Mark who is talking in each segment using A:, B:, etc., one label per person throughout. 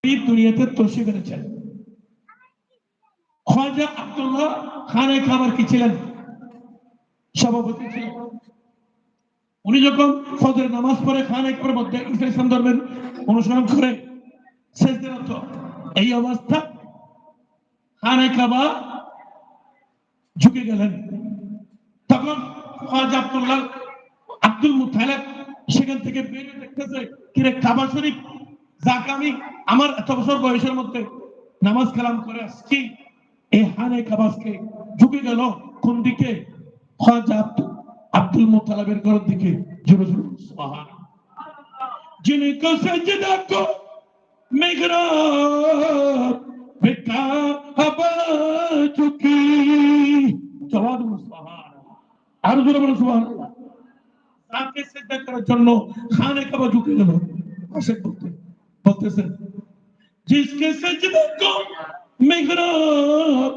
A: এই দুনিয়াতে তশরিফ এনেছেন। খাজা আব্দুল্লাহ খানে খাবার কি ছিলেন? সভাপতি ছিলেন। উনি যখন ফজরের নামাজ পড়ে খানে খাবার মধ্যে ইসলাম ধর্মের অনুসরণ করে সেজদারত, এই অবস্থা খানে খাবা ঝুঁকে গেলেন। তখন খাজা আব্দুল্লাহ আব্দুল মুতালিব সেখান থেকে বেরিয়ে দেখতেছে কিরে কাবা শরীফ যাকে আমি আমার এত বছর বয়সের মধ্যে নামাজ কালাম করে আসছি, এই হানে কাবাসকে ঝুঁকে গেল কোন দিকে? খাজা আব্দুল মুতালিবের ঘরের দিকে। জোরে জোরে সুবহানাল্লাহ। जिनको सजदा को मेहराब पे काबा झुकी, जवाब सुबहानाल्लाह। আর জোরে বলো সুবহানাল্লাহ। যাকে সিজদা করার জন্য খানে কাবা ঝুঁকে গেল, আশেক বলতেছেন जिसके सजदे को मेहराब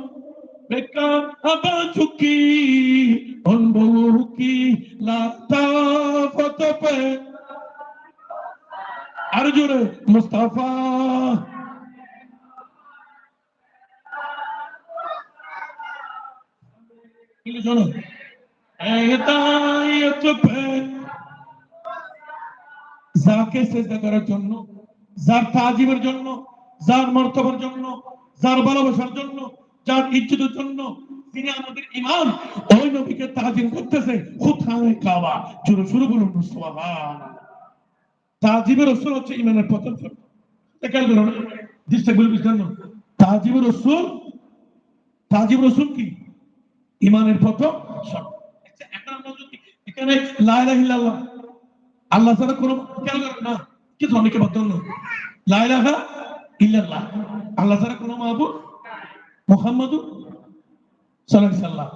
A: पे काबा झुकी, उन बहु की लताफत पे আর জোরে মুস্তাফা। শোনো, যাকে সেজদা করার জন্য, যার তাজিমের জন্য, যার মর্তবার জন্য, যার ভালোবাসার জন্য, যার ইজ্জতের জন্য তিনি আমাদের ইমাম, ওই নবীকে তাজিম করতেছে খুদায়ে কাবা। জোরে শুরু বলুন সুবহানাল্লাহ। তাজিমের রাসূল হচ্ছে ইমানের প্রথম শর্ত। খেয়াল করুন, দৃষ্টি বলে বুঝলেন না? তাজিমের রাসূল কি? ইমানের প্রথম শর্ত। এখন আমরা যদি এখানে লা ইলাহা ইল্লাল্লাহ আল্লাহ ছাড়া কোনো খেয়াল করেন না, কিছু অনেকে বলতেন না লা ইলাহা ইল্লাল্লাহ আল্লাহ ছাড়া কোনো মাহবুব মুহাম্মাদুর সাল্লাল্লাহু আলাইহি ওয়াসাল্লাম।